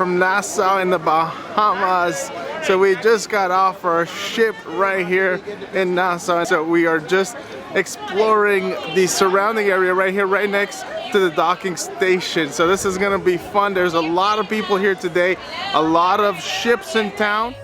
from Nassau in the Bahamas. So we just got off our ship right here in Nassau. So we are just exploring the surrounding area right here, right next to the docking station. So this is gonna be fun. There's a lot of people here today, a lot of ships in town.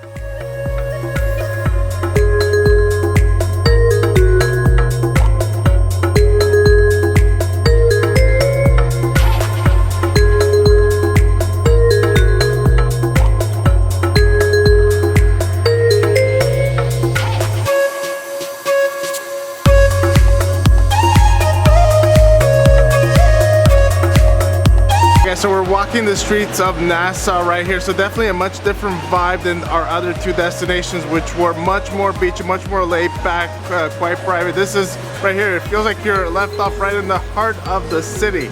So we're walking the streets of Nassau right here, so definitely a much different vibe than our other two destinations, which were much more beachy, much more laid back, quite private. This is right here, it feels like you're left off right in the heart of the city.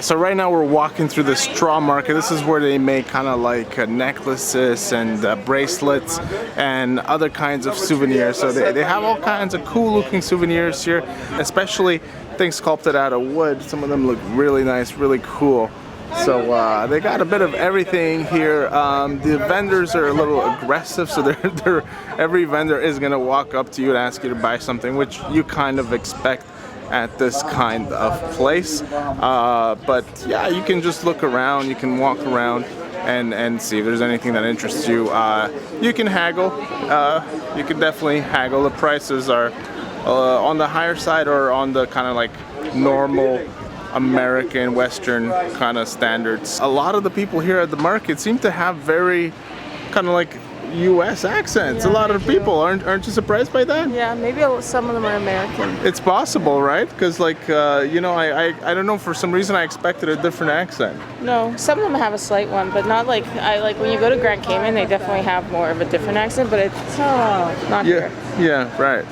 So right now we're walking through the straw market. This is where they make kind of like necklaces and bracelets and other kinds of souvenirs. So they have all kinds of cool looking souvenirs here, especially things sculpted out of wood. Some of them look really nice, really cool. So they got a bit of everything here. The vendors are a little aggressive, so every vendor is gonna walk up to you and ask you to buy something, which you kind of expect at this kind of place, but yeah, you can just look around, you can walk around and see if there's anything that interests you. You can haggle, you can definitely haggle. The prices are on the higher side or on the kind of like normal American Western kind of standards. A lot of the people here at the market seem to have very kind of like US accents. Yeah, a lot of people aren't you surprised by that? Yeah, maybe some of them are American. It's possible, right? Because like you know, I don't know, for some reason I expected a different accent. No, some of them have a slight one, but not like when you go to Grand Cayman, they definitely have more of a different accent, but it's not here. Yeah, right.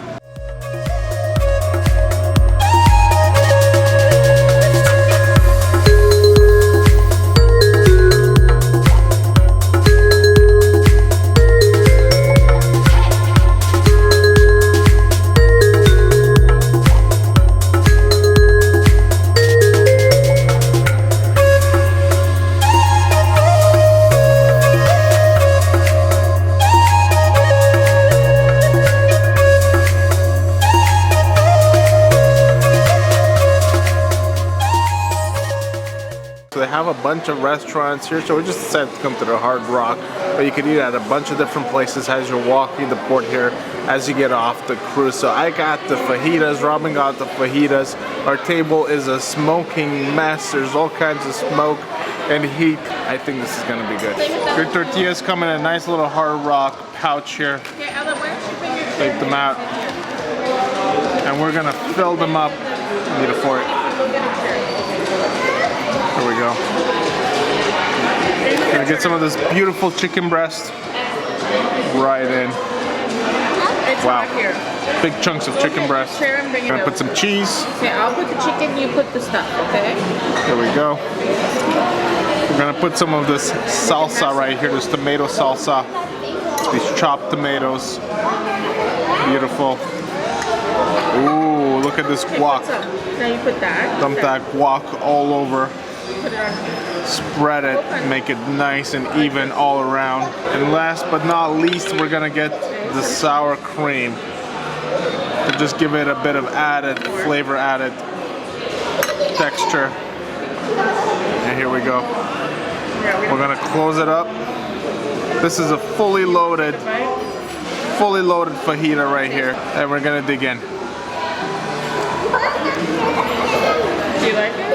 They have a bunch of restaurants here, so we just decided to come to the Hard Rock, but you can eat at a bunch of different places as you're walking the port here, as you get off the cruise. So I got the fajitas, Robin got the fajitas. Our table is a smoking mess. There's all kinds of smoke and heat. I think this is gonna be good. Your tortillas come in a nice little Hard Rock pouch here. Take them out. And we're gonna fill them up. I need a fork. There we go. Gonna get some of this beautiful chicken breast right in. Wow. Big chunks of chicken breast. Gonna put some cheese. Okay, I'll put the chicken, you put the stuff, okay? There we go. We're gonna put some of this salsa right here, this tomato salsa. These chopped tomatoes. Beautiful. Ooh, look at this guac. Now you put that. Dump that guac all over. Put it on. Spread it, make it nice and even all around. And last but not least, we're gonna get the sour cream to just give it a bit of added flavor, added texture. And here we go. We're gonna close it up. This is a fully loaded fajita right here, and we're gonna dig in. Do you like it?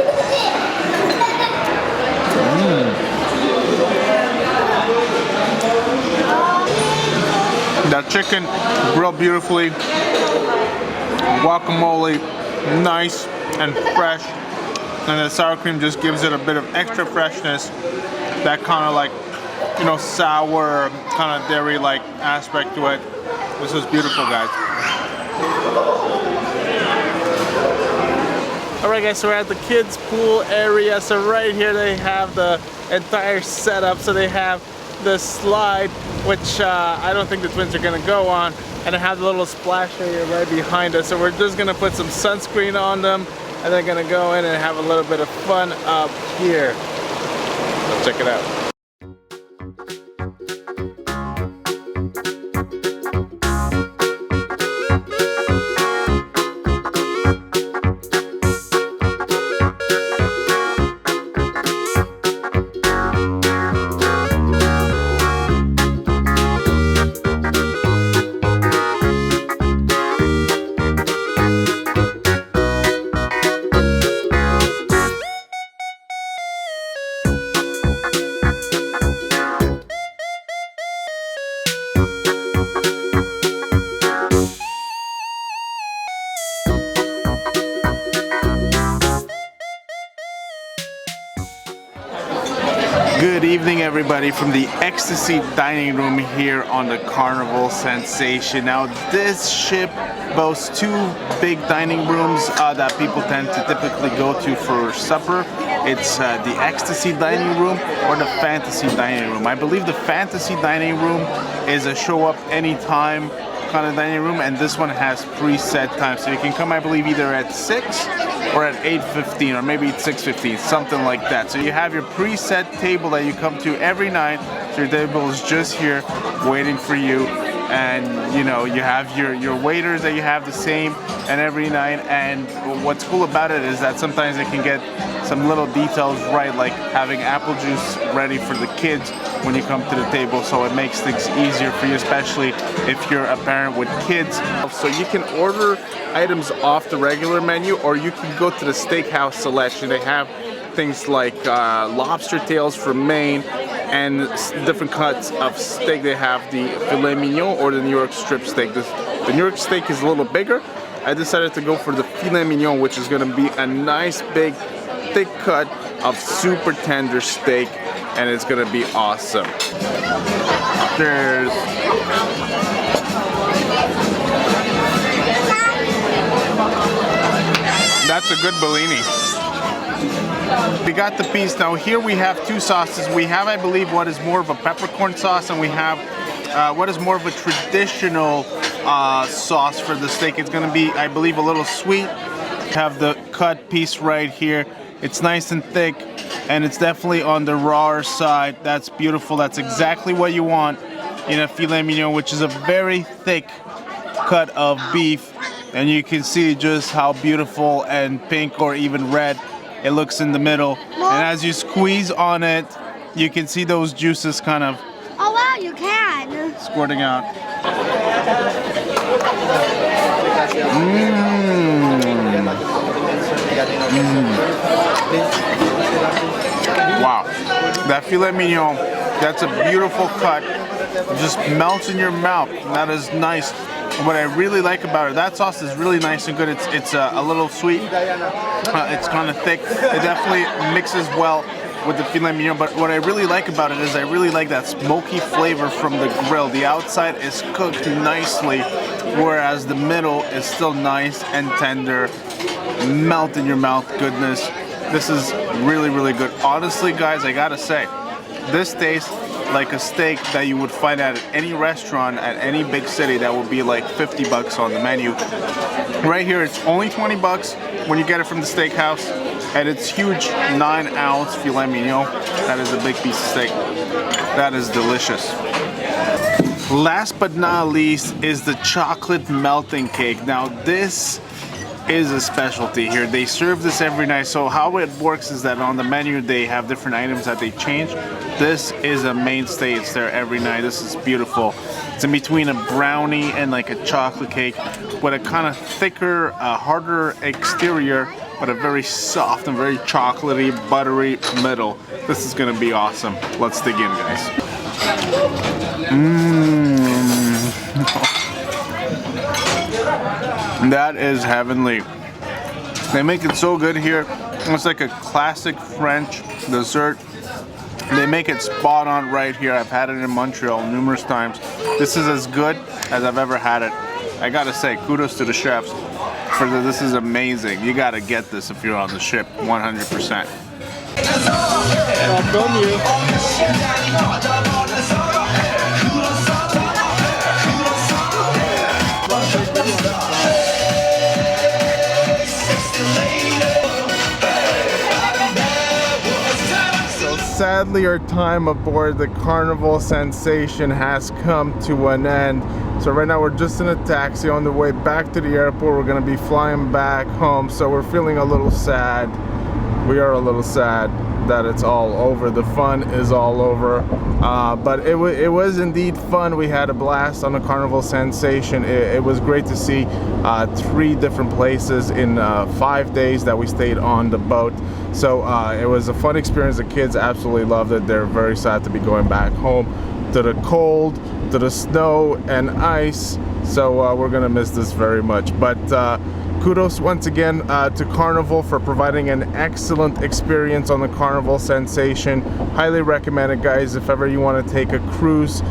That chicken grilled beautifully, guacamole nice and fresh, and the sour cream just gives it a bit of extra freshness, that kind of like, you know, sour, kind of dairy like aspect to it. This is beautiful, guys. Alright guys, so we're at the kids pool area. So right here they have the entire setup. So they have the slide, which I don't think the twins are gonna go on, and they have the little splash area right behind us. So we're just gonna put some sunscreen on them, and they're gonna go in and have a little bit of fun up here. Let's check it out. Good evening everybody from the Ecstasy Dining Room here on the Carnival Sensation. Now this ship boasts two big dining rooms that people tend to typically go to for supper. It's the Ecstasy Dining Room or the Fantasy Dining Room. I believe the Fantasy Dining Room is a show up anytime kind of dining room, and this one has preset time. So you can come, I believe, either at 6 or at 8:15 or maybe it's 6:15, something like that. So you have your preset table that you come to every night. So your table is just here waiting for you, and you know you have your waiters that you have the same and every night. And what's cool about it is that sometimes they can get some little details right, like having apple juice ready for the kids when you come to the table, so it makes things easier for you, especially if you're a parent with kids. So you can order items off the regular menu, or you can go to the steakhouse selection. They have things like lobster tails from Maine and different cuts of steak. They have the filet mignon or the New York strip steak. The New York steak is a little bigger. I decided to go for the filet mignon, which is going to be a nice big thick cut of super tender steak, and it's gonna be awesome. Cheers. That's a good Bellini. We got the piece. Now here we have two sauces. We have, I believe, what is more of a peppercorn sauce, and we have what is more of a traditional sauce for the steak. It's gonna be, I believe, a little sweet. Have the cut piece right here. It's nice and thick, and it's definitely on the rawer side. That's beautiful. That's exactly what you want in a filet mignon, which is a very thick cut of beef. And you can see just how beautiful and pink or even red it looks in the middle. And as you squeeze on it, you can see those juices kind of you can squirting out. Wow, that filet mignon, that's a beautiful cut. It just melts in your mouth. That is nice. What I really like about it, that sauce is really nice and good. It's a little sweet. It's kind of thick. It definitely mixes well with the filet mignon. But what I really like about it is I really like that smoky flavor from the grill. The outside is cooked nicely, whereas the middle is still nice and tender. Melt in your mouth goodness. This is really, really good. Honestly, guys, I gotta say, this tastes like a steak that you would find at any restaurant at any big city that would be like 50 bucks on the menu. Right here, it's only 20 bucks when you get it from the steakhouse, and it's huge 9-ounce filet mignon. That is a big piece of steak. That is delicious. Last but not least is the chocolate melting cake. Now this is a specialty here. They serve this every night. So how it works is that on the menu they have different items that they change. This is a mainstay. It's there every night. This is beautiful. It's in between a brownie and like a chocolate cake with a kind of thicker, harder exterior, but a very soft and very chocolatey, buttery middle. This is gonna be awesome. Let's dig in, guys. That is heavenly. They make it so good here. It's like a classic French dessert. They make it spot on right here. I've had it in Montreal numerous times. This is as good as I've ever had it. I gotta say, kudos to the chefs for this is amazing. You gotta get this if you're on the ship, 100%. I'll film you. Sadly, our time aboard the Carnival Sensation has come to an end. So right now we're just in a taxi on the way back to the airport. We're gonna be flying back home, so we're feeling a little sad. We are a little sad that it's all over. The fun is all over, but it was indeed fun. We had a blast on the Carnival Sensation. It was great to see 3 different places in 5 days that we stayed on the boat. So it was a fun experience. The kids absolutely loved it. They're very sad to be going back home to the cold, to the snow and ice. So we're gonna miss this very much, but kudos once again to Carnival for providing an excellent experience on the Carnival Sensation. Highly recommend it, guys, if ever you want to take a cruise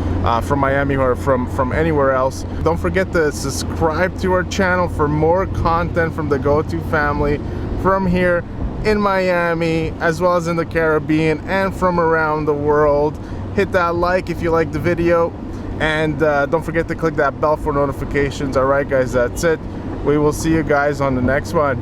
from Miami or from anywhere else. Don't forget to subscribe to our channel for more content from the Go-To family from here in Miami, as well as in the Caribbean and from around the world. Hit that like if you like the video, and don't forget to click that bell for notifications. All right, guys, that's it. We will see you guys on the next one.